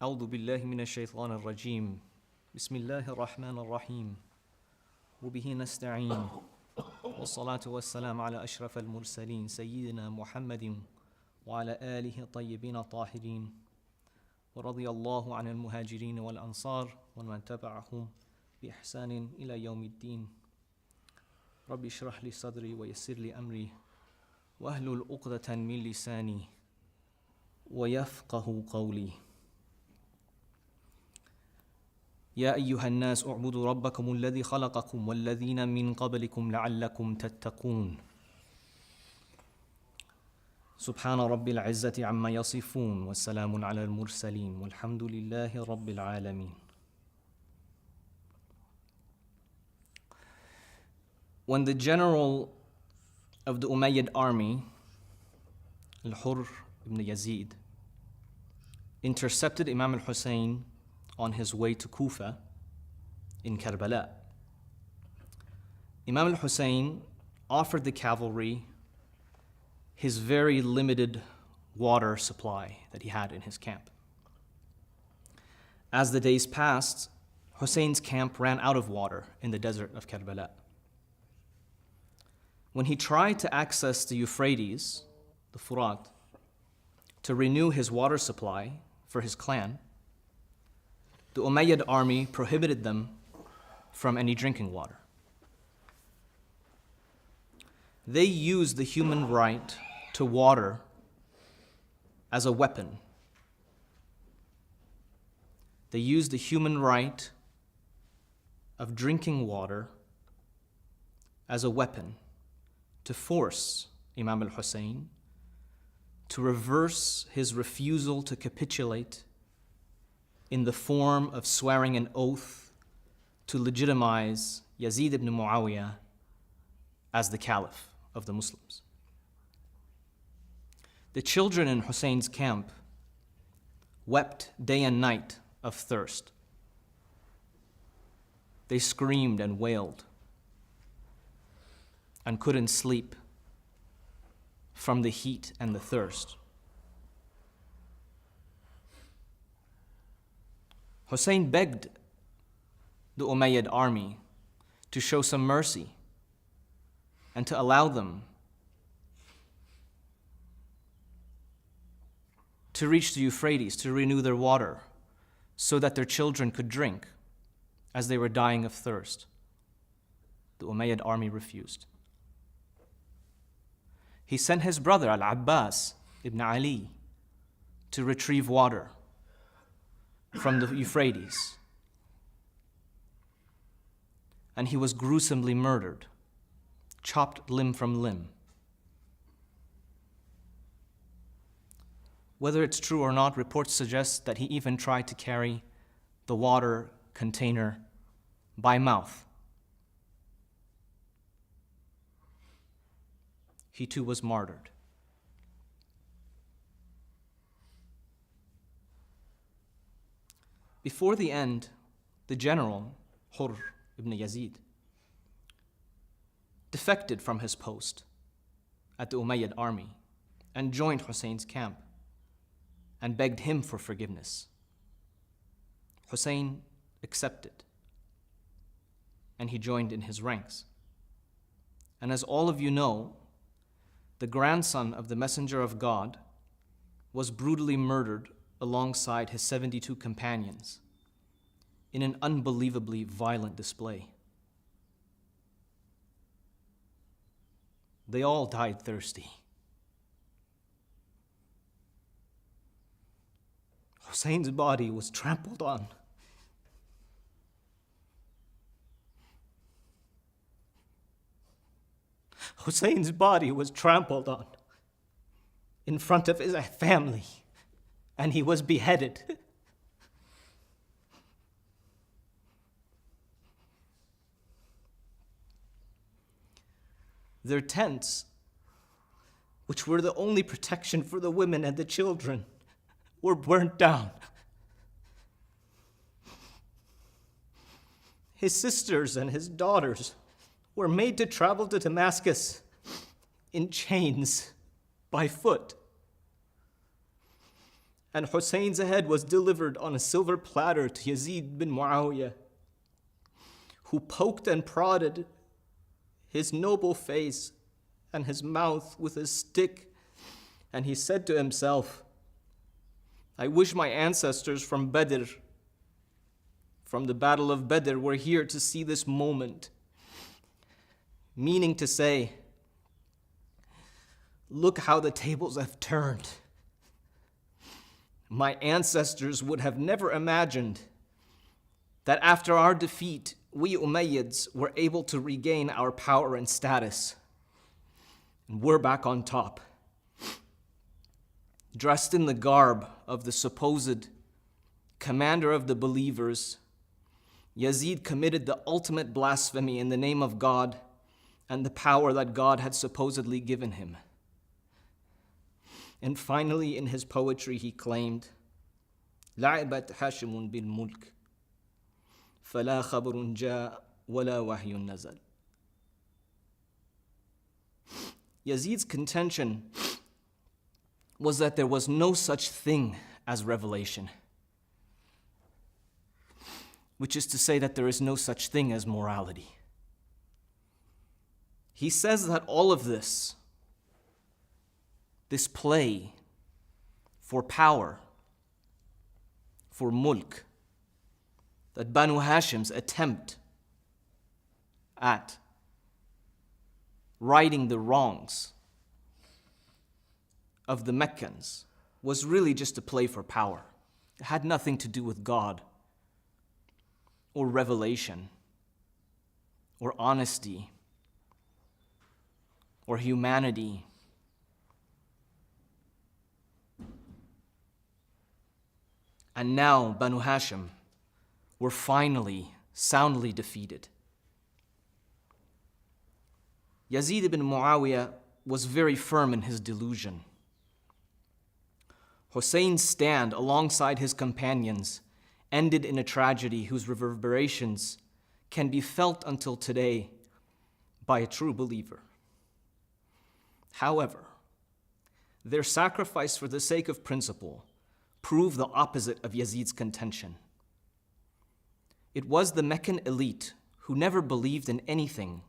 أعوذ بالله من الشيطان الرجيم بسم الله الرحمن الرحيم وبه نستعين والصلاة والسلام على أشرف المرسلين سيدنا محمد وعلى آله الطيبين الطاهرين ورضي الله عن المهاجرين والأنصار ومن تبعهم بإحسان إلى يوم الدين رب اشرح لي صدري ويسر لي أمري واحلل عقدة من لساني ويفقه قولي يا أيها الناس اعبدوا ربكم الذي خلقكم والذين من قبلكم لعلكم تتقون سبحان رب العزة عما يصفون والسلام على المرسلين والحمد لله رب العالمين. When the general of the Umayyad army, Al-Hurr ibn Yazid, intercepted Imam al-Hussein on his way to Kufa in Karbala, Imam al-Hussein offered the cavalry his very limited water supply that he had in his camp. As the days passed, Hussein's camp ran out of water in the desert of Karbala. When he tried to access the Euphrates, the Furat, to renew his water supply for his clan, the Umayyad army prohibited them from any drinking water. They used the human right to water as a weapon. They used the human right of drinking water as a weapon to force Imam al-Hussein to reverse his refusal to capitulate in the form of swearing an oath to legitimize Yazid ibn Muawiyah as the caliph of the Muslims. The children in Hussein's camp wept day and night of thirst. They screamed and wailed and couldn't sleep from the heat and the thirst. Hussein begged the Umayyad army to show some mercy and to allow them to reach the Euphrates to renew their water so that their children could drink as they were dying of thirst. The Umayyad army refused. He sent his brother Al-Abbas ibn Ali to retrieve water from the Euphrates, and he was gruesomely murdered, chopped limb from limb. Whether it's true or not, reports suggest that he even tried to carry the water container by mouth. He too was martyred. Before the end, the general, Hurr ibn Yazid, defected from his post at the Umayyad army and joined Hussein's camp and begged him for forgiveness. Hussein accepted, and he joined in his ranks. And as all of you know, the grandson of the Messenger of God was brutally murdered alongside his 72 companions in an unbelievably violent display. They all died thirsty. Hussein's body was trampled on. Hussein's body was trampled on in front of his family, and he was beheaded. Their tents, which were the only protection for the women and the children, were burnt down. His sisters and his daughters were made to travel to Damascus in chains by foot. and Hussein's head was delivered on a silver platter to Yazid bin Muawiyah, who poked and prodded his noble face and his mouth with a stick, and he said to himself, I wish my ancestors from Badr, from the Battle of Badr, were here to see this moment. Meaning to say, look how the tables have turned. My ancestors would have never imagined that after our defeat, we Umayyads were able to regain our power and status. And we're back on top. Dressed in the garb of the supposed commander of the believers, Yazid committed the ultimate blasphemy in the name of God and the power that God had supposedly given him. And finally, in his poetry, he claimed, لعبت حاشم بالملك فلا خبر جاء ولا وحي نزل. Yazid's contention was that there was no such thing as revelation, which is to say that there is no such thing as morality. He says that all of this play for power, for mulk, that Banu Hashim's attempt at righting the wrongs of the Meccans was really just a play for power. It had nothing to do with God or revelation or honesty or humanity. And now Banu Hashim were finally soundly defeated. Yazid ibn Muawiyah was very firm in his delusion. Hussein's stand alongside his companions ended in a tragedy whose reverberations can be felt until today by a true believer. However, their sacrifice for the sake of principle proved the opposite of Yazid's contention. It was the Meccan elite who never believed in anything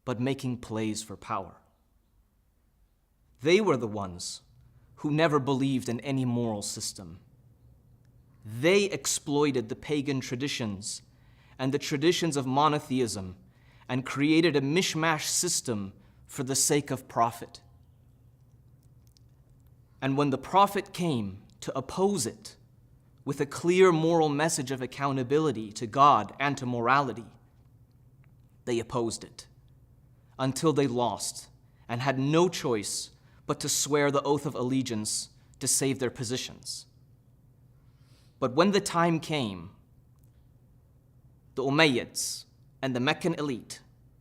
but making plays for power. They were the ones who never believed in any moral system. They exploited the pagan traditions and the traditions of monotheism and created a mishmash system for the sake of profit. And when the Prophet came to oppose it with a clear moral message of accountability to God and to morality, they opposed it until they lost and had no choice but to swear the oath of allegiance to save their positions. But when the time came, the Umayyads and the Meccan elite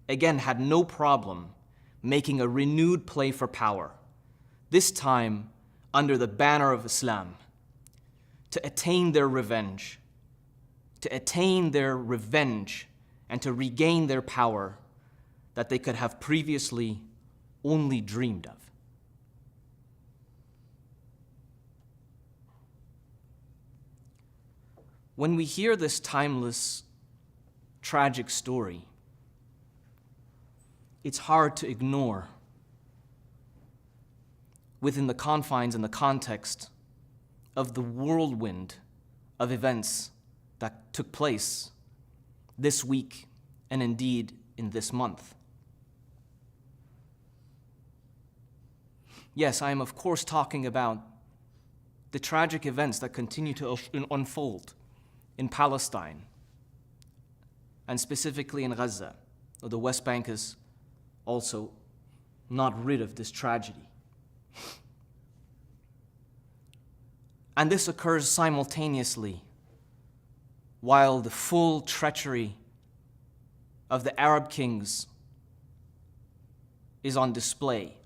again had no problem making a renewed play for power, this time under the banner of Islam, to attain their revenge and to regain their power that they could have previously only dreamed of. When we hear this timeless, tragic story, it's hard to ignore within the confines and the context of the whirlwind of events that took place this week and indeed in this month. Yes, I am of course talking about the tragic events that continue to unfold in Palestine, and specifically in Gaza, though the West Bank is also not rid of this tragedy. And this occurs simultaneously while the full treachery of the Arab kings is on display.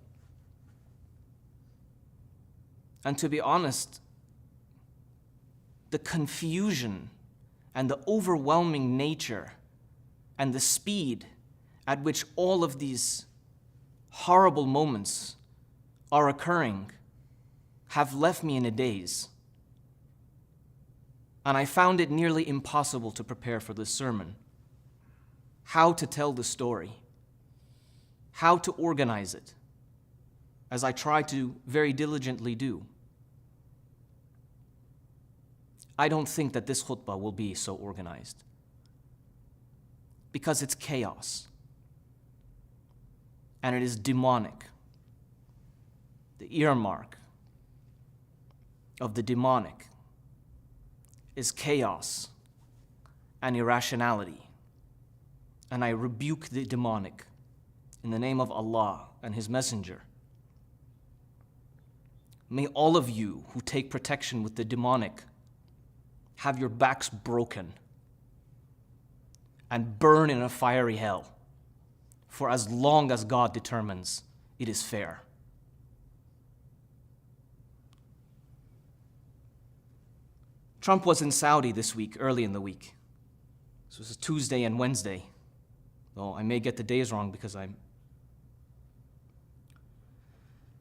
And to be honest, the confusion and the overwhelming nature and the speed at which all of these horrible moments are occurring have left me in a daze. and I found it nearly impossible to prepare for this sermon. How to tell the story, how to organize it, as I try to very diligently do. I don't think that this khutbah will be so organized, because it's chaos, and it is demonic. The earmark of the demonic is chaos and irrationality. And I rebuke the demonic in the name of Allah and His Messenger. May all of you who take protection with the demonic have your backs broken and burn in a fiery hell for as long as God determines it is fair. Trump was in Saudi this week, early in the week. This was Tuesday and Wednesday. Though I may get the days wrong because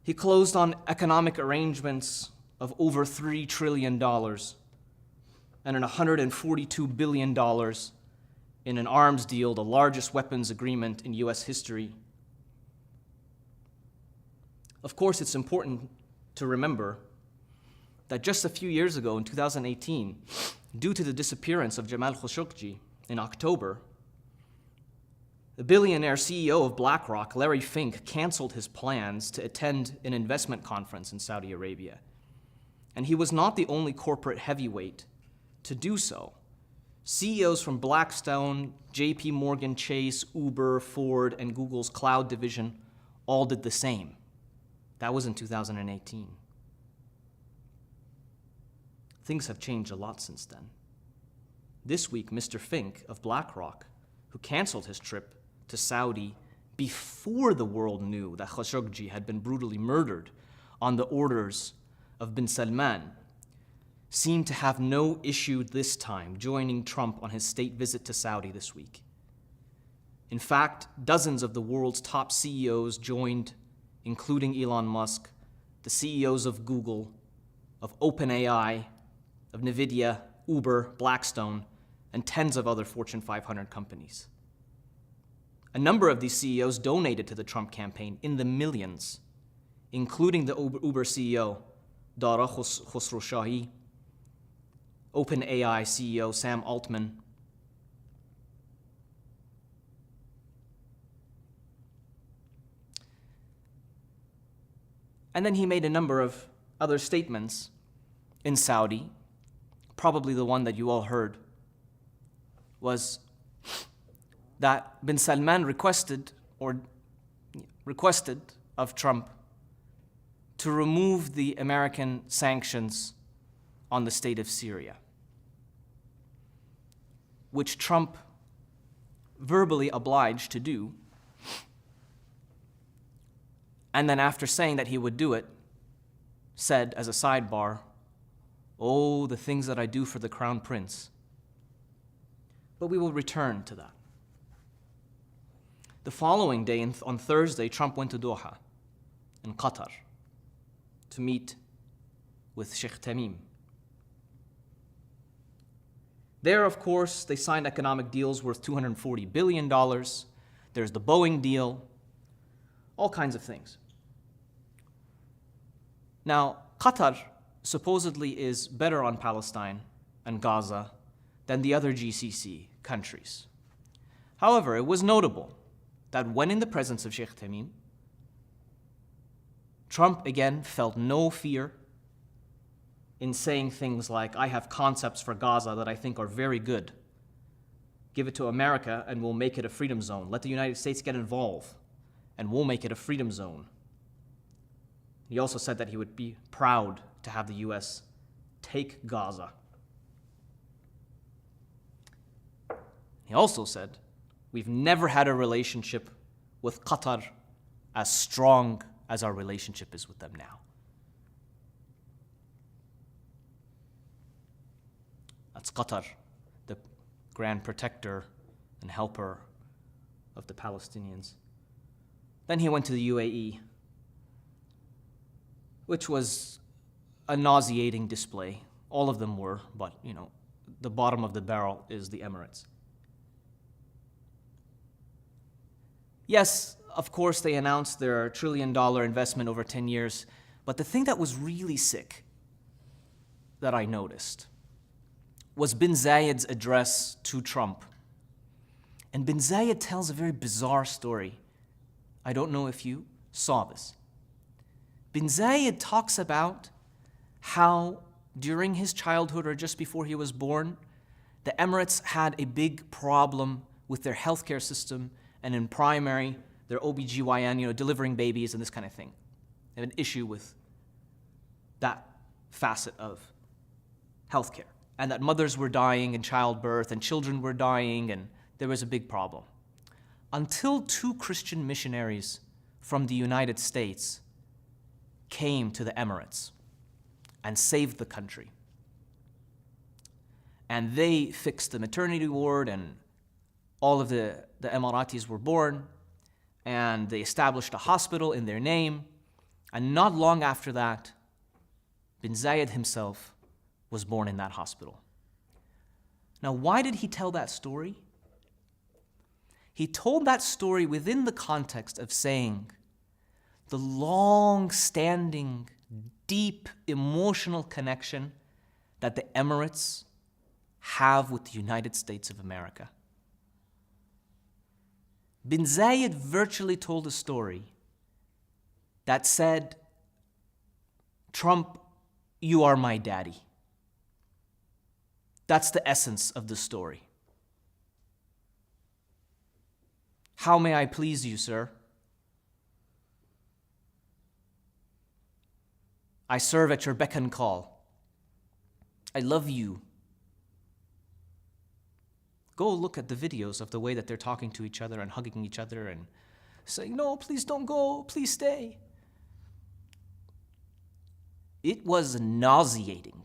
He closed on economic arrangements of over $3 trillion and an $142 billion in an arms deal, the largest weapons agreement in US history. Of course, it's important to remember that just a few years ago, in 2018, due to the disappearance of Jamal Khashoggi in October, the billionaire CEO of BlackRock, Larry Fink, canceled his plans to attend an investment conference in Saudi Arabia. And he was not the only corporate heavyweight to do so. CEOs from Blackstone, JP Morgan Chase, Uber, Ford, and Google's cloud division all did the same. That was in 2018. Things have changed a lot since then. This week, Mr. Fink of BlackRock, who canceled his trip to Saudi before the world knew that Khashoggi had been brutally murdered on the orders of bin Salman, seemed to have no issue this time joining Trump on his state visit to Saudi this week. In fact, dozens of the world's top CEOs joined, including Elon Musk, the CEOs of Google, of OpenAI, of NVIDIA, Uber, Blackstone, and tens of other Fortune 500 companies. A number of these CEOs donated to the Trump campaign in the millions, including the Uber CEO, Dara Khosrowshahi, OpenAI CEO, Sam Altman, and then he made a number of other statements in Saudi. Probably the one that you all heard was that bin Salman requested of Trump to remove the American sanctions on the state of Syria, which Trump verbally obliged to do. And then after saying that he would do it, said as a sidebar, "Oh, the things that I do for the Crown Prince." But we will return to that. The following day, on Thursday, Trump went to Doha in Qatar to meet with Sheikh Tamim. There, of course, they signed economic deals worth $240 billion. There's the Boeing deal, all kinds of things. Now, Qatar supposedly is better on Palestine and Gaza than the other GCC countries. However, it was notable that when in the presence of Sheikh Tamim, Trump again felt no fear in saying things like, "I have concepts for Gaza that I think are very good. Give it to America and we'll make it a freedom zone. Let the United States get involved and we'll make it a freedom zone." He also said that he would be proud to have the US take Gaza. He also said, "We've never had a relationship with Qatar as strong as our relationship is with them now." That's Qatar, the grand protector and helper of the Palestinians. Then he went to the UAE, which was a nauseating display. All of them were, but the bottom of the barrel is the Emirates. Yes, of course, they announced their $1 trillion investment over 10 years, but the thing that was really sick that I noticed was bin Zayed's address to Trump. And bin Zayed tells a very bizarre story. I don't know if you saw this. Bin Zayed talks about how during his childhood or just before he was born, the Emirates had a big problem with their healthcare system and in primary, their OBGYN, delivering babies and this kind of thing. They have an issue with that facet of healthcare. And that mothers were dying in childbirth and children were dying, and there was a big problem. Until 2 Christian missionaries from the United States came to the Emirates and saved the country. And they fixed the maternity ward, and all of the Emiratis were born, and they established a hospital in their name. And not long after that, bin Zayed himself was born in that hospital. Now, why did he tell that story? He told that story within the context of saying the long-standing, deep emotional connection that the Emirates have with the United States of America. Bin Zayed virtually told a story that said, Trump, you are my daddy. That's the essence of the story. How may I please you, sir? I serve at your beck and call. I love you. Go look at the videos of the way that they're talking to each other and hugging each other and saying, no, please don't go, please stay. It was nauseating.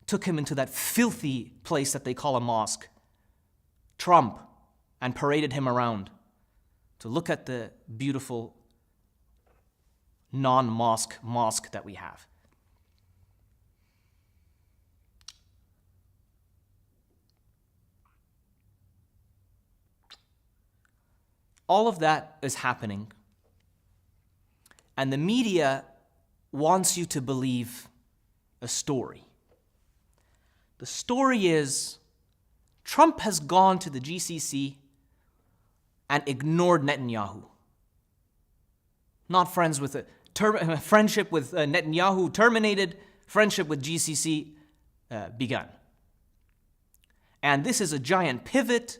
Took him into that filthy place that they call a mosque, Trump, and paraded him around to look at the beautiful non-mosque mosque that we have. All of that is happening, and the media wants you to believe a story. The story is Trump has gone to the GCC and ignored Netanyahu. Not friends with friendship with Netanyahu terminated, friendship with GCC begun. And this is a giant pivot,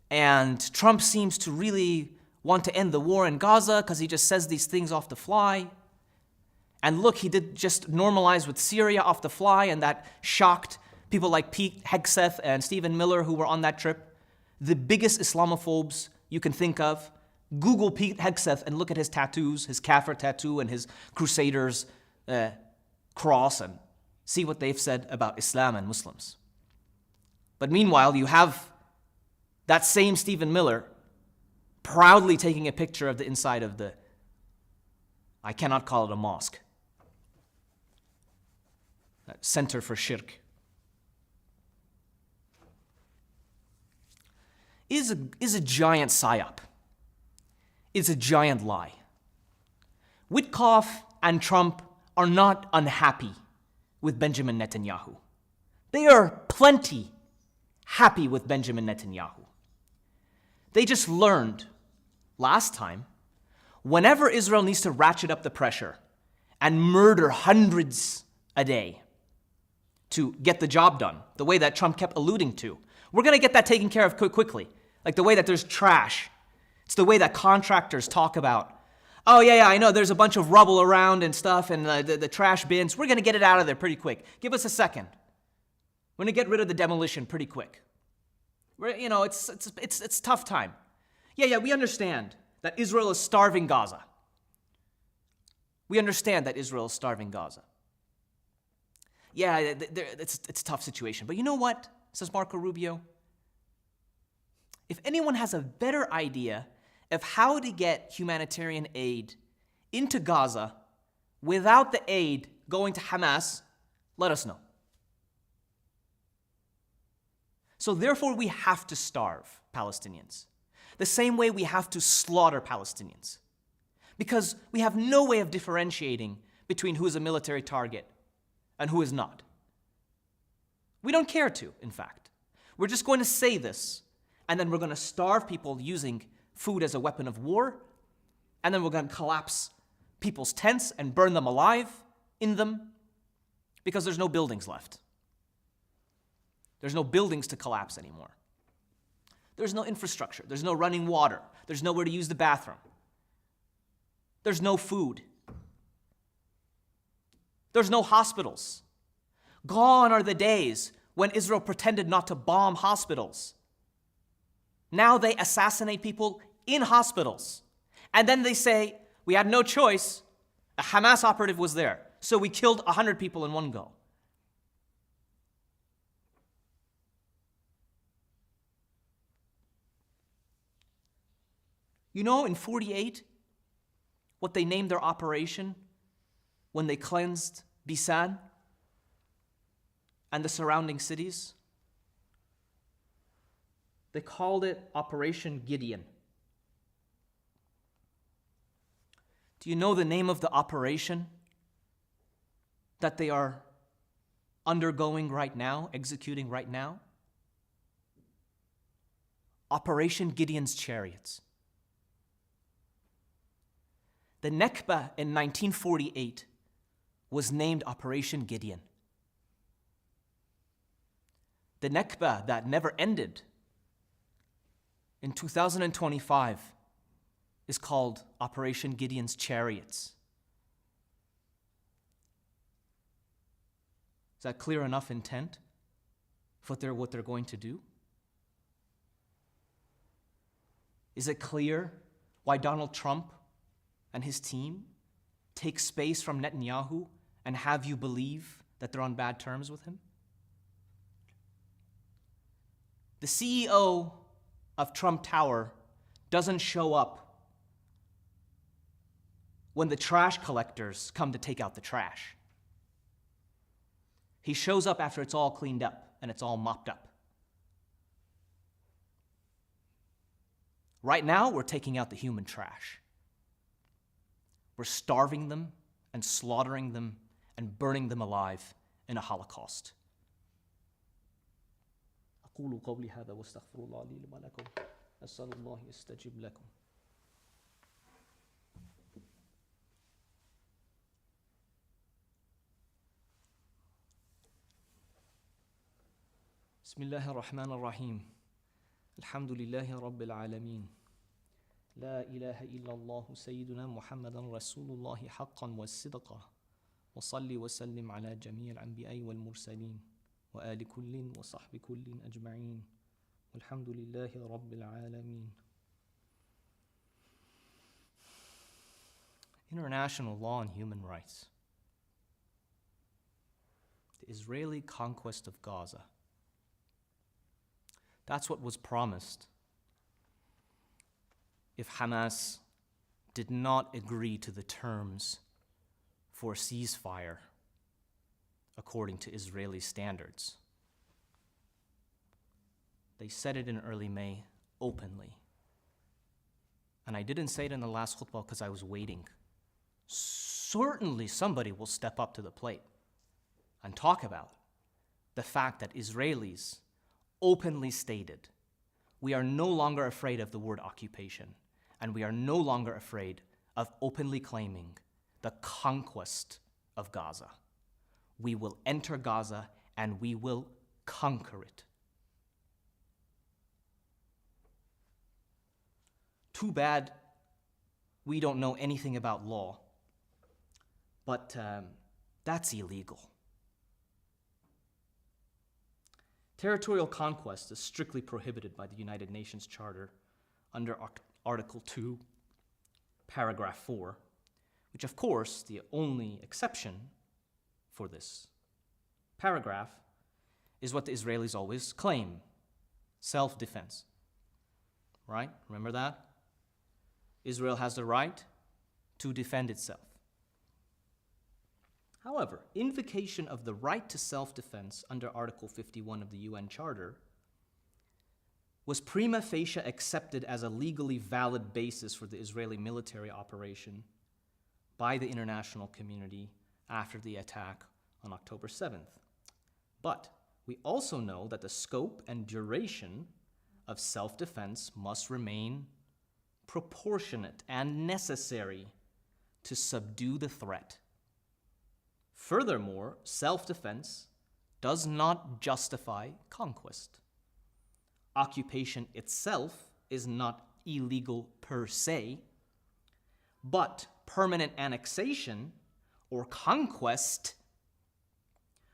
and Trump seems to really want to end the war in Gaza because he just says these things off the fly. And look, he did just normalize with Syria off the fly, and that shocked people like Pete Hegseth and Stephen Miller who were on that trip. The biggest Islamophobes you can think of. Google Pete Hegseth and look at his tattoos, his Kafir tattoo and his Crusaders cross, and see what they've said about Islam and Muslims. But meanwhile, you have that same Stephen Miller proudly taking a picture of the inside of the, I cannot call it a mosque, Center for Shirk. Is a giant PsyOp. It's a giant lie. Witkoff and Trump are not unhappy with Benjamin Netanyahu. They are plenty happy with Benjamin Netanyahu. They just learned last time, whenever Israel needs to ratchet up the pressure and murder hundreds a day to get the job done, the way that Trump kept alluding to, we're going to get that taken care of quickly. Like the way that there's trash. It's the way that contractors talk about, oh yeah, I know there's a bunch of rubble around and stuff and the trash bins. We're going to get it out of there pretty quick. Give us a second. We're going to get rid of the demolition pretty quick. It's tough time. Yeah, we understand that Israel is starving Gaza. We understand that Israel is starving Gaza. Yeah, it's a tough situation. But you know what, says Marco Rubio? If anyone has a better idea of how to get humanitarian aid into Gaza without the aid going to Hamas, let us know. So therefore, we have to starve Palestinians, the same way we have to slaughter Palestinians, because we have no way of differentiating between who is a military target and who is not. We don't care to, in fact. We're just going to say this, and then we're going to starve people using food as a weapon of war, and then we're going to collapse people's tents and burn them alive in them, because there's no buildings left. There's no buildings to collapse anymore. There's no infrastructure. There's no running water. There's nowhere to use the bathroom. There's no food. There's no hospitals. Gone are the days when Israel pretended not to bomb hospitals. Now they assassinate people in hospitals. And then they say, we had no choice. A Hamas operative was there, so we killed 100 people in one go. You know, in 48, what they named their operation when they cleansed Bisan and the surrounding cities? They called it Operation Gideon. Do you know the name of the operation that they are undergoing right now, executing right now? Operation Gideon's Chariots. The Nakba in 1948 was named Operation Gideon. The Nakba that never ended in 2025 is called Operation Gideon's Chariots. Is that clear enough intent for what they're going to do? Is it clear why Donald Trump and his team take space from Netanyahu and have you believe that they're on bad terms with him? The CEO of Trump Tower doesn't show up when the trash collectors come to take out the trash. He shows up after it's all cleaned up and it's all mopped up. Right now, we're taking out the human trash. We're starving them and slaughtering them and burning them alive in a Holocaust. أقول قولي هذا واستغفر الله لي ولكم أسأل الله يستجيب لكم. بسم الله الرحمن الرحيم. الحمد لله رب العالمين. لا إله إلا الله سيدنا محمد رسول الله حقا والصدقا وصلي وسلم على جميع الأنبياء والمرسلين وآل كل وصحب كل أجمعين والحمد لله رب العالمين. International law and human rights. The Israeli conquest of Gaza. That's what was promised if Hamas did not agree to the terms for a ceasefire according to Israeli standards. They said it in early May openly. And I didn't say it in the last khutbah because I was waiting. Certainly somebody will step up to the plate and talk about the fact that Israelis openly stated, we are no longer afraid of the word occupation, and we are no longer afraid of openly claiming the conquest of Gaza. We will enter Gaza and we will conquer it. Too bad we don't know anything about law, but that's illegal. Territorial conquest is strictly prohibited by the United Nations Charter under Article 2, Paragraph 4, which of course, the only exception for this paragraph is what the Israelis always claim, self-defense. Right? Remember that? Israel has the right to defend itself. However, invocation of the right to self-defense under Article 51 of the UN Charter was prima facie accepted as a legally valid basis for the Israeli military operation by the international community after the attack on October 7th. But we also know that the scope and duration of self-defense must remain proportionate and necessary to subdue the threat. Furthermore, self-defense does not justify conquest. Occupation itself is not illegal per se, but permanent annexation or conquest,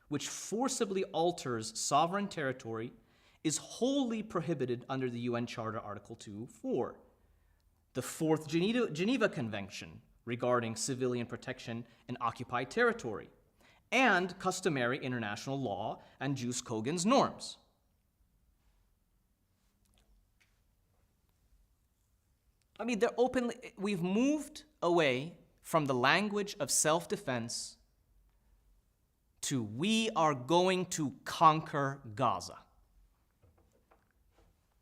which forcibly alters sovereign territory, is wholly prohibited under the UN Charter Article 2.4, the Fourth Geneva Convention regarding civilian protection in occupied territory, and customary international law and Jus Cogens norms. I mean, we've moved away from the language of self-defense to we are going to conquer Gaza.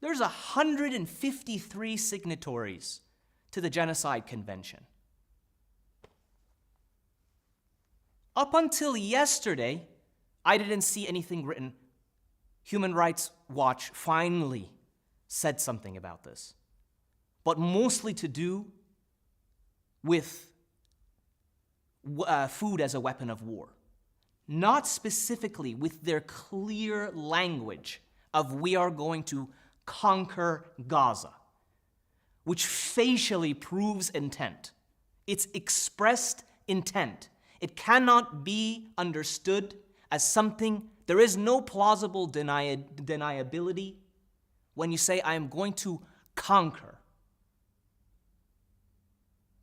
There's 153 signatories to the Genocide Convention. Up until yesterday, I didn't see anything written. Human Rights Watch finally said something about this, but mostly to do with food as a weapon of war, not specifically with their clear language of we are going to conquer Gaza, which facially proves intent. It's expressed intent. It cannot be understood as something, there is no plausible deniability when you say, I am going to conquer.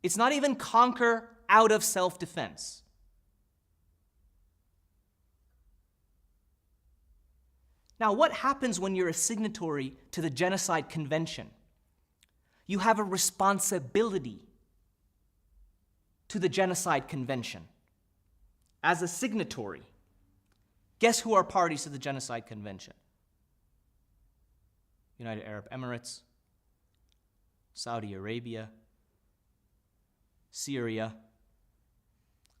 It's not even conquer out of self-defense. Now, what happens when you're a signatory to the Genocide Convention? You have a responsibility to the Genocide Convention as a signatory. Guess who are parties to the Genocide Convention? United Arab Emirates, Saudi Arabia, Syria.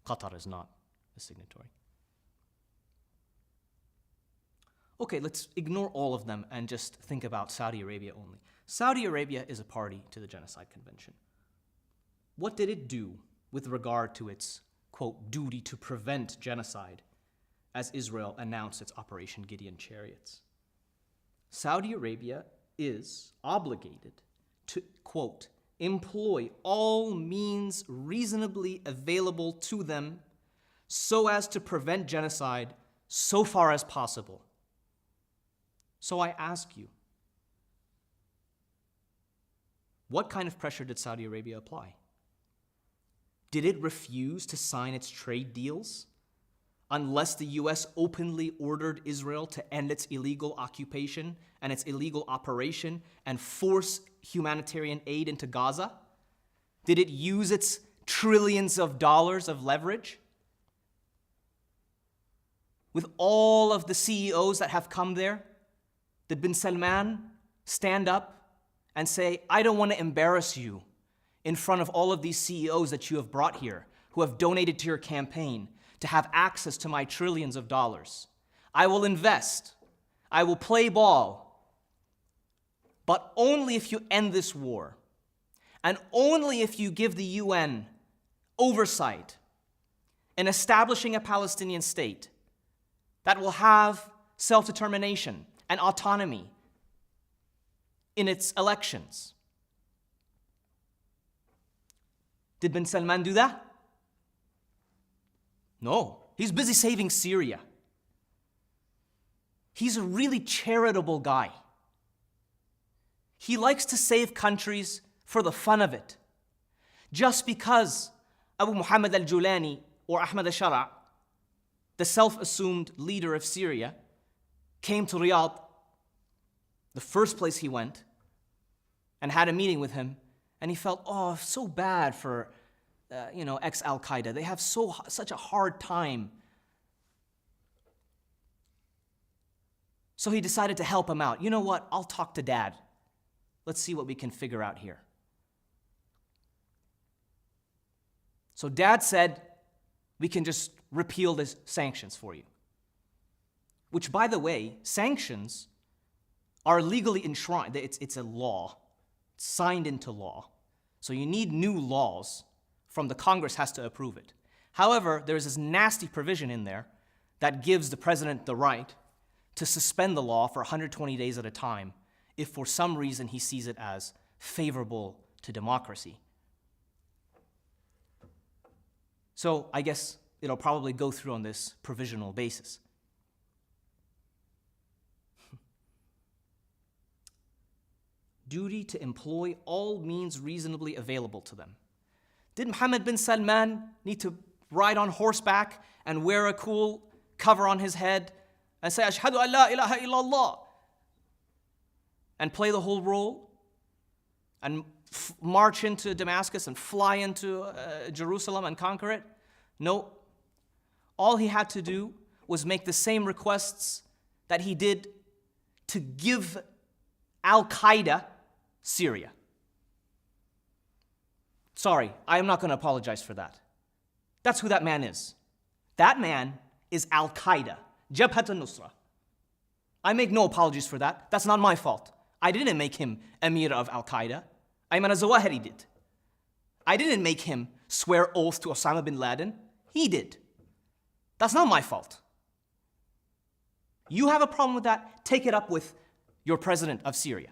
Qatar is not a signatory. Okay, let's ignore all of them and just think about Saudi Arabia only. Saudi Arabia is a party to the Genocide Convention. What did it do with regard to its, quote, duty to prevent genocide as Israel announced its Operation Gideon Chariots? Saudi Arabia is obligated to, quote, employ all means reasonably available to them so as to prevent genocide so far as possible. So I ask you, what kind of pressure did Saudi Arabia apply? Did it refuse to sign its trade deals unless the US openly ordered Israel to end its illegal occupation and its illegal operation and force humanitarian aid into Gaza? Did it use its trillions of dollars of leverage? With all of the CEOs that have come there, did bin Salman stand up and say, I don't want to embarrass you in front of all of these CEOs that you have brought here, who have donated to your campaign to have access to my trillions of dollars. I will invest. I will play ball. But only if you end this war. And only if you give the UN oversight in establishing a Palestinian state that will have self-determination and autonomy in its elections. Did bin Salman do that? No. He's busy saving Syria. He's a really charitable guy. He likes to save countries for the fun of it. Just because Abu Muhammad al-Jolani or Ahmad al-Shara, the self-assumed leader of Syria, came to Riyadh, the first place he went, and had a meeting with him, and he felt, oh, so bad for ex-Al-Qaeda. They have such a hard time. So he decided to help him out. You know what? I'll talk to Dad. Let's see what we can figure out here. So Dad said, we can just repeal the sanctions for you. Which, by the way, sanctions are legally enshrined. It's a law, signed into law. So you need new laws from the Congress has to approve it. However, there's this nasty provision in there that gives the president the right to suspend the law for 120 days at a time if for some reason he sees it as favorable to democracy. So I guess it'll probably go through on this provisional basis. Duty to employ all means reasonably available to them. Did Mohammed bin Salman need to ride on horseback and wear a cool cover on his head and say, Ashhadu an la ilaha illallah, and play the whole role and march into Damascus and fly into Jerusalem and conquer it? No. All he had to do was make the same requests that he did to give Al-Qaeda Syria. Sorry, I am not going to apologize for that. That's who that man is. That man is Al-Qaeda, Jabhat al-Nusra. I make no apologies for that. That's not my fault. I didn't make him Emir of Al-Qaeda. Ayman al-Zawahiri did. I didn't make him swear oath to Osama bin Laden. He did. That's not my fault. You have a problem with that? Take it up with your president of Syria.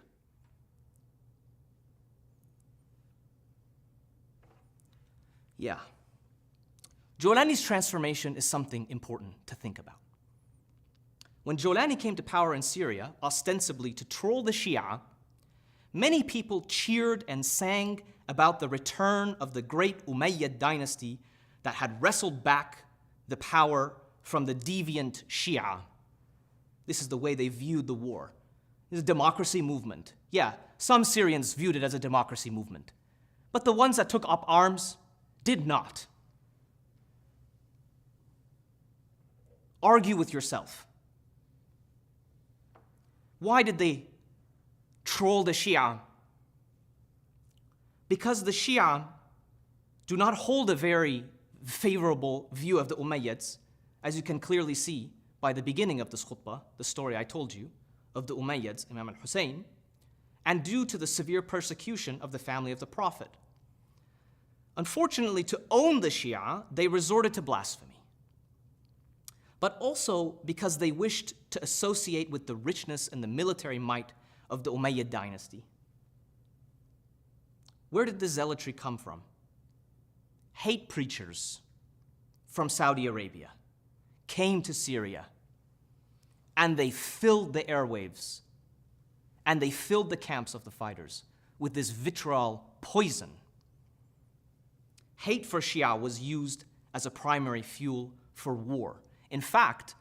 Yeah. Jolani's transformation is something important to think about. When Jolani came to power in Syria, ostensibly to troll the Shia, many people cheered and sang about the return of the great Umayyad dynasty that had wrestled back the power from the deviant Shia. This is the way they viewed the war. It's a democracy movement. Yeah, some Syrians viewed it as a democracy movement. But the ones that took up arms did not. Argue with yourself. Why did they troll the Shia? Because the Shia do not hold a very favorable view of the Umayyads, as you can clearly see by the beginning of this khutbah, the story I told you of the Umayyads, Imam al-Hussein, and due to the severe persecution of the family of the Prophet. Unfortunately, to own the Shia, they resorted to blasphemy. But also because they wished to associate with the richness and the military might of the Umayyad dynasty. Where did the zealotry come from? Hate preachers from Saudi Arabia came to Syria, and they filled the airwaves, and they filled the camps of the fighters with this vitriol poison. Hate for Shia was used as a primary fuel for war. In fact,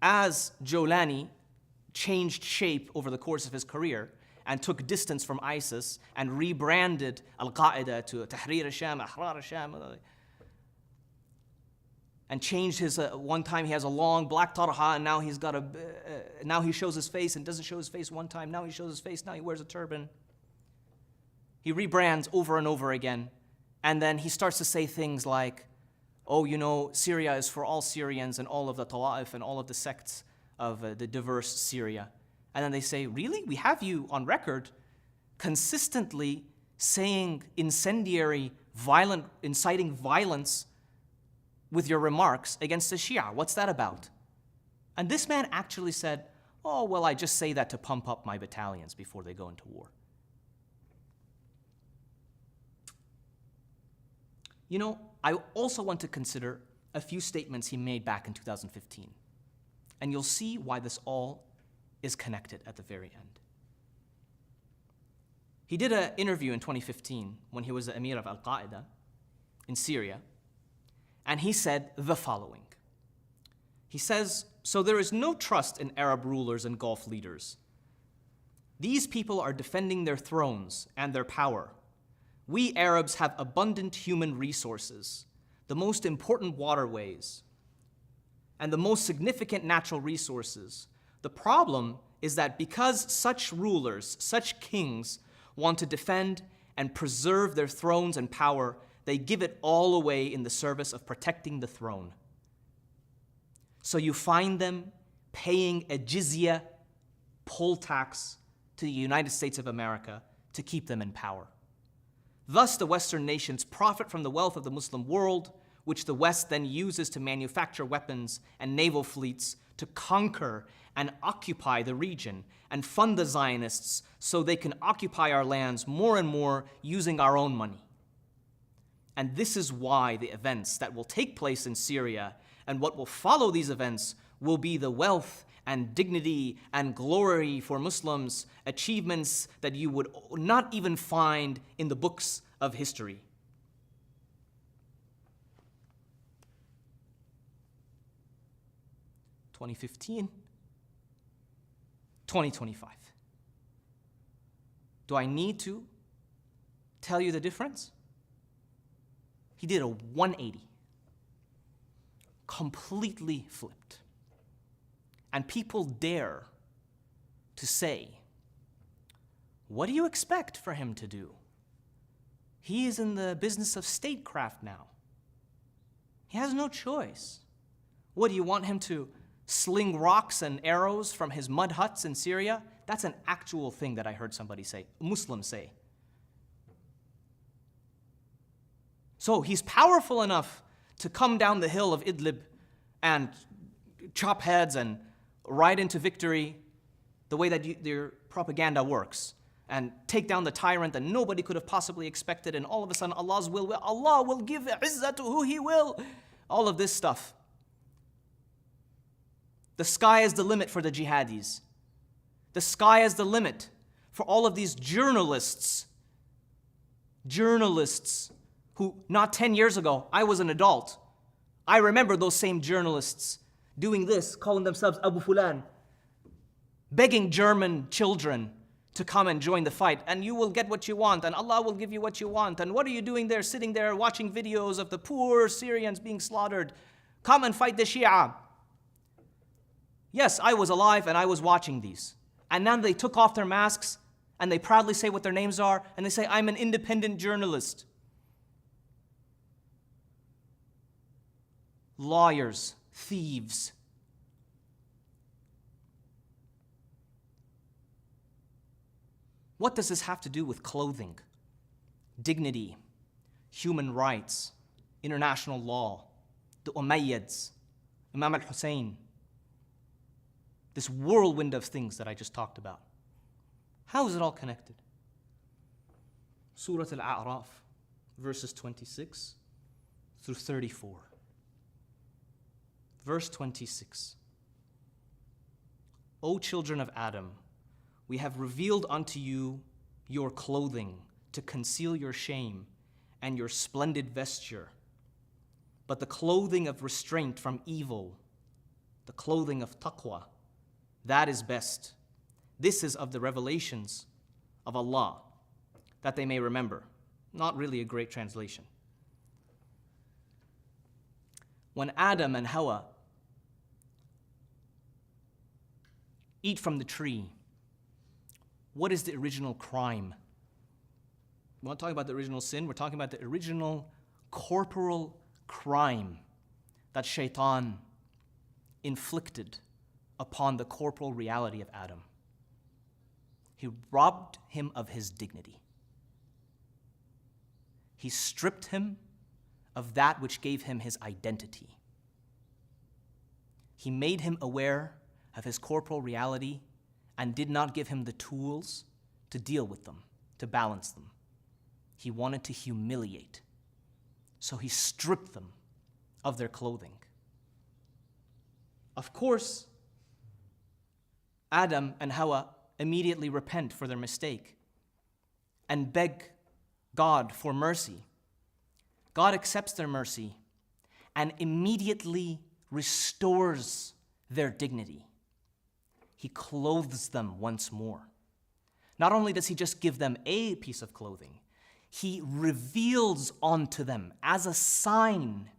as Jolani changed shape over the course of his career and took distance from ISIS and rebranded Al-Qaeda to Tahrir al-Sham, Ahrar al-Sham, and changed his, one time he has a long black tarha, and now he's got now he shows his face and doesn't show his face one time, now he shows his face, now he wears a turban. He rebrands over and over again, and then he starts to say things like, oh, you know, Syria is for all Syrians and all of the Tawa'if and all of the sects of the diverse Syria. And then they say, really? We have you on record consistently saying incendiary, inciting violence with your remarks against the Shia. What's that about? And this man actually said, oh, well, I just say that to pump up my battalions before they go into war. You know, I also want to consider a few statements he made back in 2015. And you'll see why this all is connected at the very end. He did an interview in 2015 when he was the Emir of Al-Qaeda in Syria, and he said the following. He says, so there is no trust in Arab rulers and Gulf leaders. These people are defending their thrones and their power. We Arabs have abundant human resources, the most important waterways, and the most significant natural resources. The problem is that because such rulers, such kings, want to defend and preserve their thrones and power, they give it all away in the service of protecting the throne. So you find them paying a jizya, poll tax, to the United States of America to keep them in power. Thus, the Western nations profit from the wealth of the Muslim world, which the West then uses to manufacture weapons and naval fleets to conquer and occupy the region and fund the Zionists so they can occupy our lands more and more using our own money. And this is why the events that will take place in Syria and what will follow these events will be the wealth and dignity and glory for Muslims, achievements that you would not even find in the books of history. (2015) 2025. Do I need to tell you the difference? He did a 180, completely flipped. And people dare to say, what do you expect for him to do? He is in the business of statecraft now. He has no choice. What, do you want him to sling rocks and arrows from his mud huts in Syria? That's an actual thing that I heard somebody say, a Muslim say. So he's powerful enough to come down the hill of Idlib and chop heads and ride into victory the way that their propaganda works, and take down the tyrant that nobody could have possibly expected, and all of a sudden Allah will give izzah to who He will. All of this stuff. The sky is the limit for the jihadis. The sky is the limit for all of these journalists who, not 10 years ago, I was an adult. I remember those same journalists doing this, calling themselves Abu Fulan, begging German children to come and join the fight, and you will get what you want, and Allah will give you what you want. And what are you doing there, sitting there watching videos of the poor Syrians being slaughtered? Come and fight the Shia. Yes, I was alive and I was watching these. And now they took off their masks and they proudly say what their names are, and they say, I'm an independent journalist. Lawyers, thieves. What does this have to do with clothing, dignity, human rights, international law, the Umayyads, Imam al-Hussein, this whirlwind of things that I just talked about? How is it all connected? Surah Al-A'raf, verses 26 through 34. Verse 26. O children of Adam, we have revealed unto you your clothing to conceal your shame and your splendid vesture. But the clothing of restraint from evil, the clothing of taqwa, that is best. This is of the revelations of Allah, that they may remember. Not really a great translation. When Adam and Hawa eat from the tree, what is the original crime? We're not talking about the original sin, we're talking about the original corporal crime that Shaitan inflicted upon the corporal reality of Adam. He robbed him of his dignity. He stripped him of that which gave him his identity. He made him aware of his corporal reality and did not give him the tools to deal with them, to balance them. He wanted to humiliate. So he stripped them of their clothing. Of course, Adam and Hawa immediately repent for their mistake and beg God for mercy. God accepts their mercy and immediately restores their dignity. He clothes them once more. Not only does he just give them a piece of clothing, He reveals onto them as a sign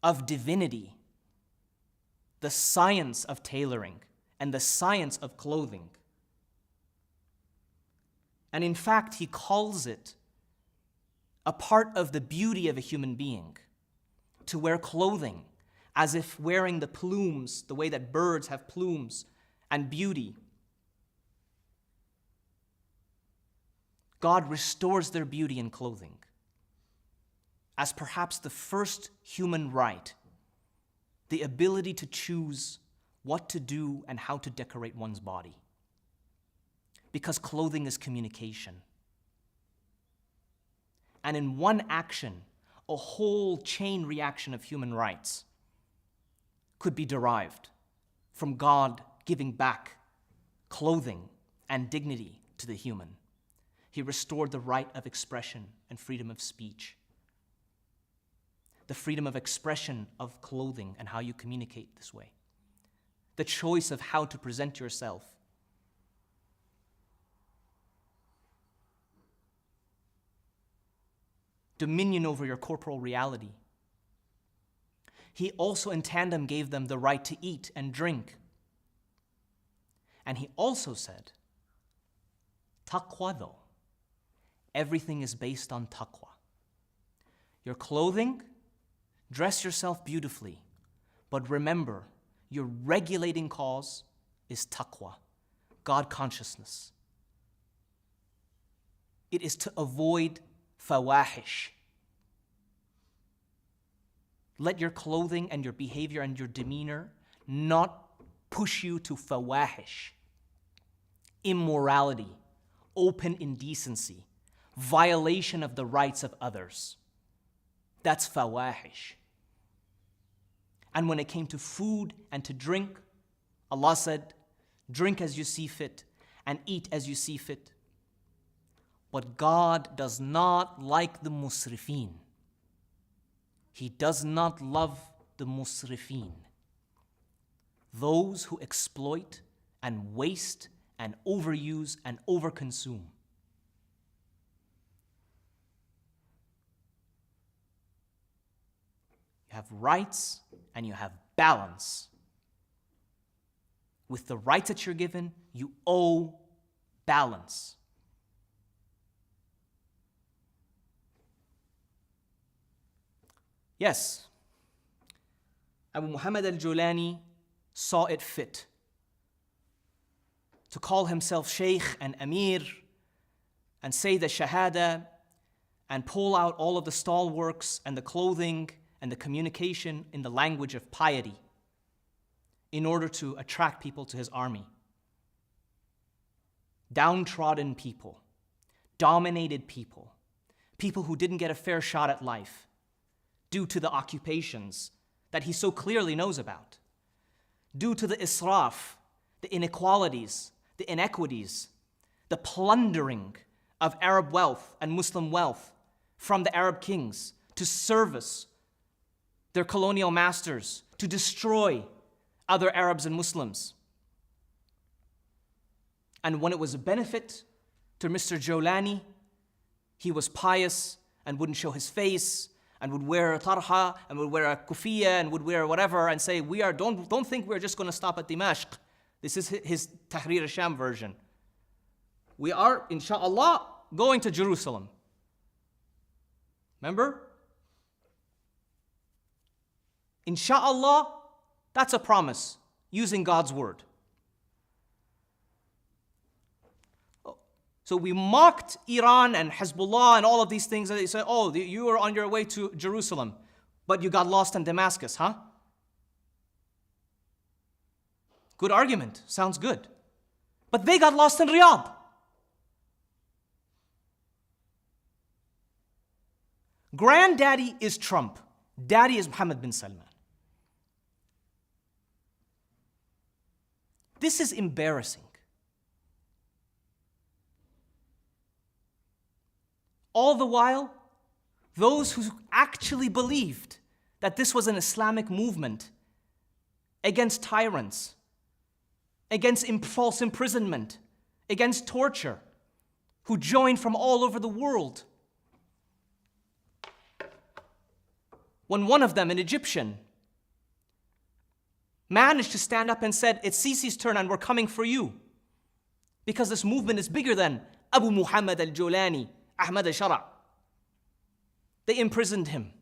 of divinity the science of tailoring and the science of clothing. And in fact, he calls it a part of the beauty of a human being to wear clothing as if wearing the plumes, the way that birds have plumes and beauty. God restores their beauty in clothing as perhaps the first human right, the ability to choose what to do and how to decorate one's body. Because clothing is communication. And in one action, a whole chain reaction of human rights could be derived from God giving back clothing and dignity to the human. He restored the right of expression and freedom of speech. The freedom of expression of clothing and how you communicate this way. The choice of how to present yourself. Dominion over your corporal reality. He also in tandem gave them the right to eat and drink. And he also said, taqwa though, everything is based on taqwa. Your clothing, dress yourself beautifully, but remember, your regulating cause is taqwa, God consciousness. It is to avoid fawahish. Let your clothing and your behavior and your demeanor not push you to fawahish, immorality, open indecency, violation of the rights of others. That's fawahish. And when it came to food and to drink, Allah said, drink as you see fit and eat as you see fit. But God does not like the musrifin. He does not love the musrifin. Those who exploit and waste and overuse and overconsume. You have rights and you have balance. With the rights that you're given, you owe balance. Yes, Abu Muhammad al-Jolani saw it fit to call himself Sheikh and Amir and say the Shahada and pull out all of the stalwarts and the clothing and the communication in the language of piety in order to attract people to his army. Downtrodden people, dominated people, people who didn't get a fair shot at life due to the occupations that he so clearly knows about, due to the israf, the inequalities, the inequities, the plundering of Arab wealth and Muslim wealth from the Arab kings to service their colonial masters, to destroy other Arabs and Muslims. And when it was a benefit to Mr. Jolani, he was pious and wouldn't show his face and would wear a tarha and would wear a kufiya and would wear whatever and say, don't think we're just going to stop at Dimashq. This is his Tahrir al-Sham version. We are, inshallah, going to Jerusalem. Remember? Insha'Allah, that's a promise, using God's word. So we mocked Iran and Hezbollah and all of these things. And they said, oh, you were on your way to Jerusalem, but you got lost in Damascus, huh? Good argument, sounds good. But they got lost in Riyadh. Granddaddy is Trump. Daddy is Mohammed bin Salman. This is embarrassing. All the while, those who actually believed that this was an Islamic movement against tyrants, against false imprisonment, against torture, who joined from all over the world, when one of them, an Egyptian, managed to stand up and said, it's Sisi's turn and we're coming for you. Because this movement is bigger than Abu Muhammad al-Jolani, Ahmad al-Shara'. They imprisoned him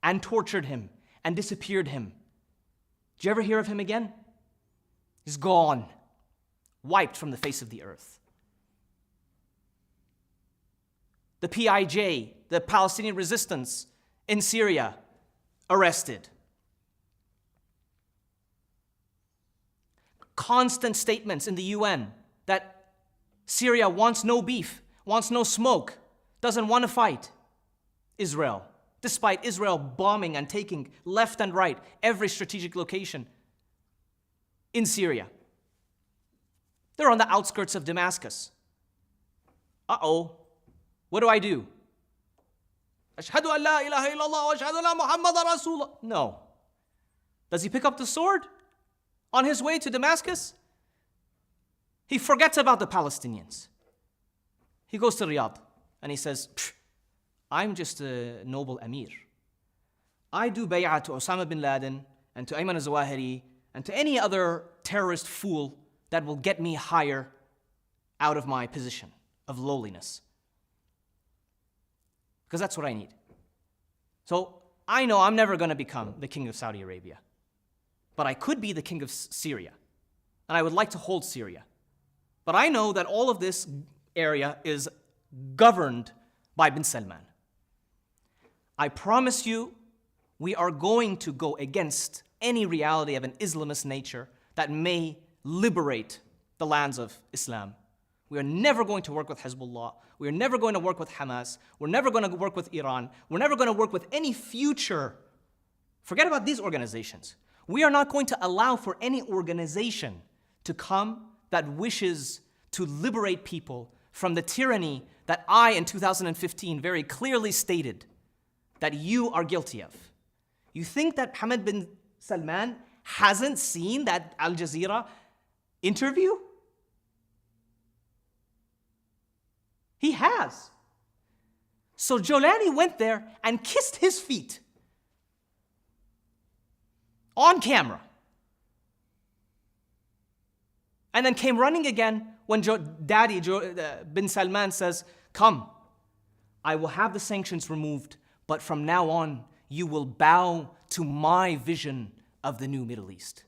and tortured him and disappeared him. Did you ever hear of him again? He's gone, wiped from the face of the earth. The PIJ, the Palestinian resistance in Syria, arrested. Constant statements in the UN that Syria wants no beef, wants no smoke, doesn't want to fight Israel, despite Israel bombing and taking left and right every strategic location in Syria. They're on the outskirts of Damascus. Uh-oh, what do I do? Ashhadu an la ilaha illallah wa ashhadu anna Muhammadan Rasulullah. No. Does he pick up the sword on his way to Damascus? He forgets about the Palestinians. He goes to Riyadh and he says, I'm just a noble Amir. I do bay'ah to Osama bin Laden and to Ayman al-Zawahiri and to any other terrorist fool that will get me higher out of my position of lowliness. Because that's what I need. So I know I'm never going to become the king of Saudi Arabia. But I could be the king of Syria. And I would like to hold Syria. But I know that all of this area is governed by bin Salman. I promise you, we are going to go against any reality of an Islamist nature that may liberate the lands of Islam. We are never going to work with Hezbollah. We are never going to work with Hamas. We're never going to work with Iran. We're never going to work with any future. Forget about these organizations. We are not going to allow for any organization to come that wishes to liberate people from the tyranny that I, in 2015, very clearly stated that you are guilty of. You think that Hamad bin Salman hasn't seen that Al Jazeera interview? He has. So Jolani went there and kissed his feet on camera. And then came running again when Daddy bin Salman says, come, I will have the sanctions removed, but from now on, you will bow to my vision of the new Middle East.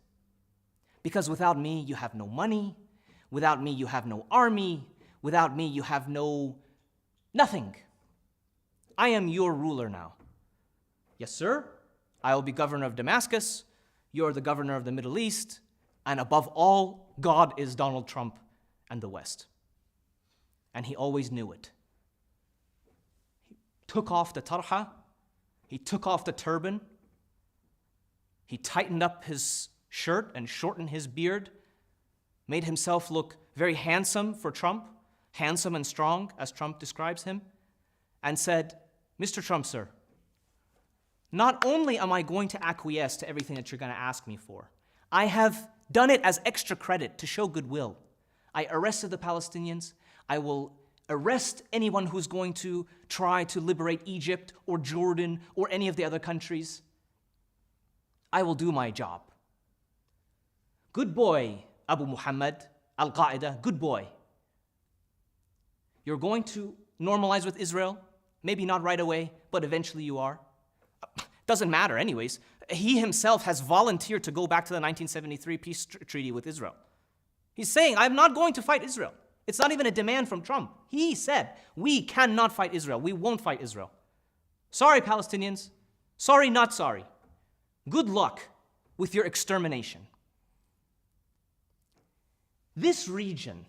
Because without me, you have no money. Without me, you have no army. Without me, you have nothing. I am your ruler now. Yes, sir. I will be governor of Damascus. You're the governor of the Middle East. And above all, God is Donald Trump and the West. And he always knew it. He took off the tarha. He took off the turban. He tightened up his shirt and shortened his beard. Made himself look very handsome for Trump. Handsome and strong, as Trump describes him. And said, Mr. Trump, sir, not only am I going to acquiesce to everything that you're going to ask me for, I have done it as extra credit to show goodwill. I arrested the Palestinians. I will arrest anyone who's going to try to liberate Egypt or Jordan or any of the other countries. I will do my job. Good boy, Abu Muhammad, Al-Qaeda, good boy. You're going to normalize with Israel? Maybe not right away, but eventually you are. Doesn't matter anyways. He himself has volunteered to go back to the 1973 peace treaty with Israel. He's saying, I'm not going to fight Israel. It's not even a demand from Trump. He said, we cannot fight Israel. We won't fight Israel. Sorry, Palestinians. Sorry, not sorry. Good luck with your extermination. This region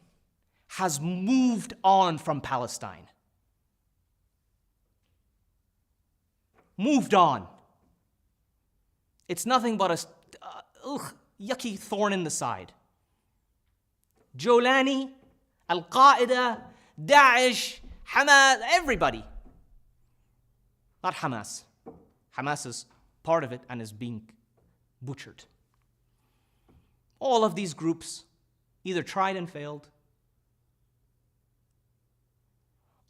has moved on from Palestine. Moved on. It's nothing but a yucky thorn in the side. Jolani, Al-Qaeda, Daesh, Hamas, everybody. Not Hamas. Hamas is part of it and is being butchered. All of these groups either tried and failed,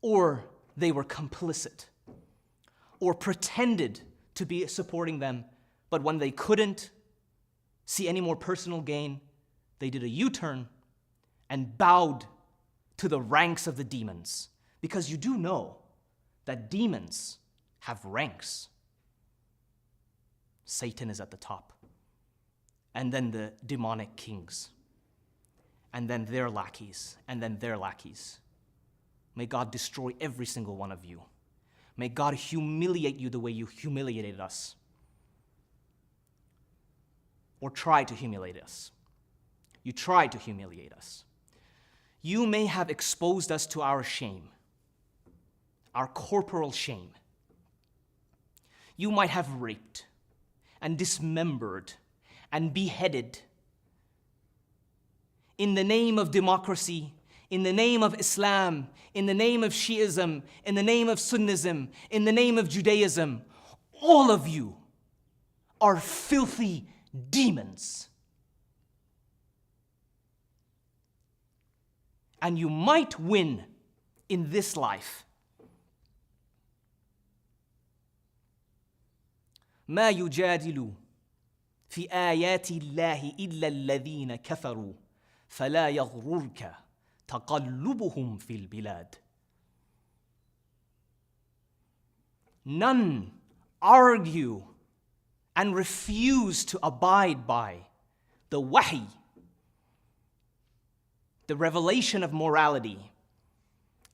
or they were complicit, or pretended to be supporting them. But when they couldn't see any more personal gain, they did a U-turn and bowed to the ranks of the demons. Because you do know that demons have ranks. Satan is at the top. And then the demonic kings. And then their lackeys. And then their lackeys. May God destroy every single one of you. May God humiliate you the way you humiliated us. Or tried to humiliate us. You tried to humiliate us. You may have exposed us to our shame. Our corporal shame. You might have raped and dismembered and beheaded in the name of democracy, in the name of Islam, in the name of Shiism, in the name of Sunnism, in the name of Judaism. All of you are filthy demons. And you might win in this life. ما يجادل في آيات الله إلا الذين كفروا فلا يغررك تقلبهم في البلاد. None argue and refuse to abide by the wahi, the revelation of morality,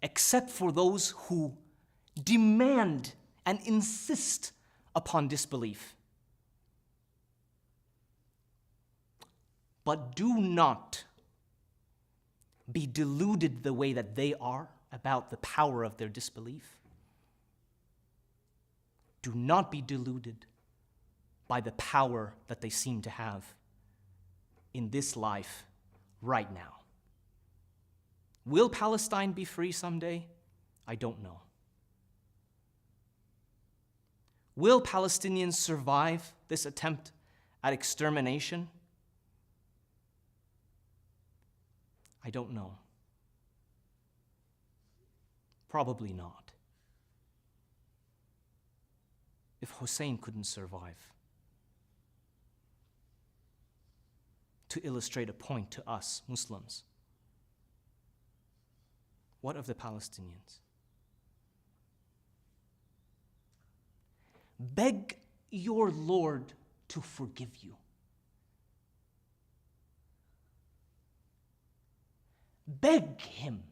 except for those who demand and insist upon disbelief. But do not be deluded the way that they are about the power of their disbelief. Do not be deluded by the power that they seem to have in this life right now. Will Palestine be free someday? I don't know. Will Palestinians survive this attempt at extermination? I don't know. Probably not. If Hussein couldn't survive, to illustrate a point to us Muslims, what of the Palestinians? Beg your Lord to forgive you. Beg him.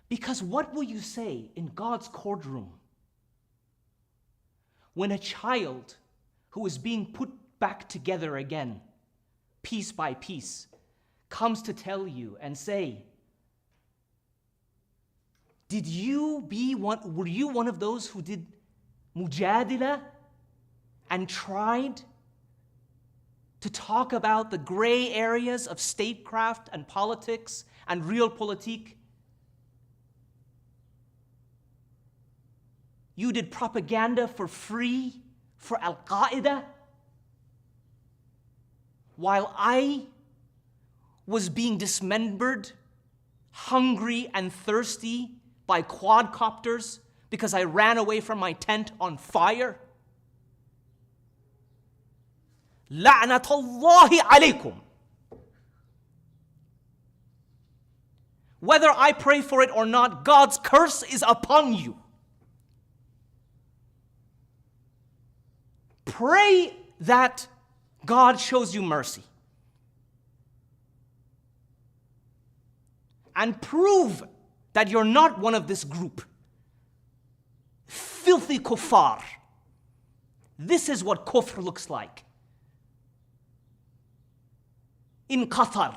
Because what will you say in God's courtroom when a child who is being put back together again, piece by piece, comes to tell you and say, were you one of those who did mujadila and tried to talk about the gray areas of statecraft and politics and realpolitik? You did propaganda for free for Al-Qaeda while I was being dismembered, hungry and thirsty by quadcopters because I ran away from my tent on fire? La'natullahi alaykum. Whether I pray for it or not, God's curse is upon you. Pray that God shows you mercy. And prove that you're not one of this group. Filthy kuffar. This is what kufr looks like. In Qatar,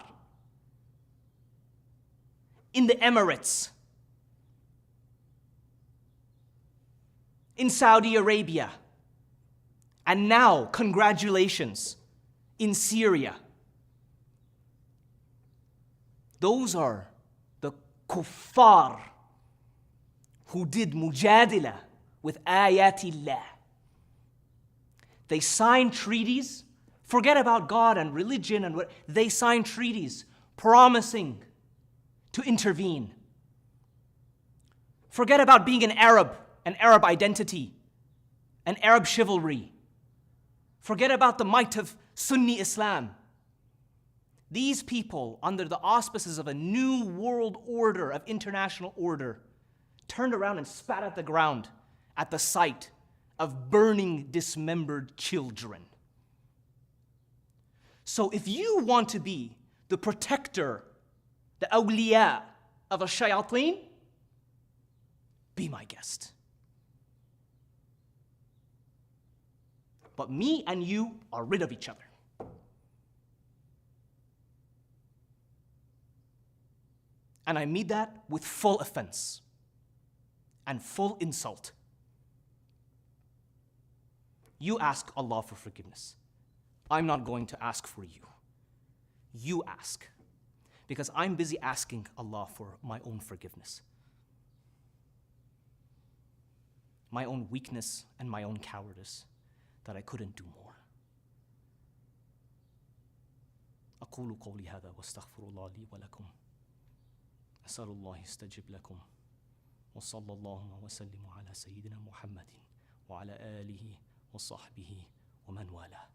in the Emirates, in Saudi Arabia, and now, congratulations, in Syria. Those are the kuffar who did mujadila with ayatillah. They signed treaties. Forget about God and religion and what. They signed treaties promising to intervene. Forget about being an Arab an Arab identity, an Arab chivalry. Forget about the might of Sunni Islam. These people, under the auspices of a new world order, of international order, turned around and spat at the ground at the sight of burning, dismembered children. So if you want to be the protector, the awliya of a shayateen, be my guest. But me and you are rid of each other. And I mean that with full offense and full insult. You ask Allah for forgiveness. I'm not going to ask for you. You ask. Because I'm busy asking Allah for my own forgiveness. My own weakness and my own cowardice, that I couldn't do more. أقول قولي هذا واستغفر الله لي ولكم. أسأل الله يستجب لكم. وصلى الله وسلم على سيدنا محمد وعلى آله وصحبه ومن والاه.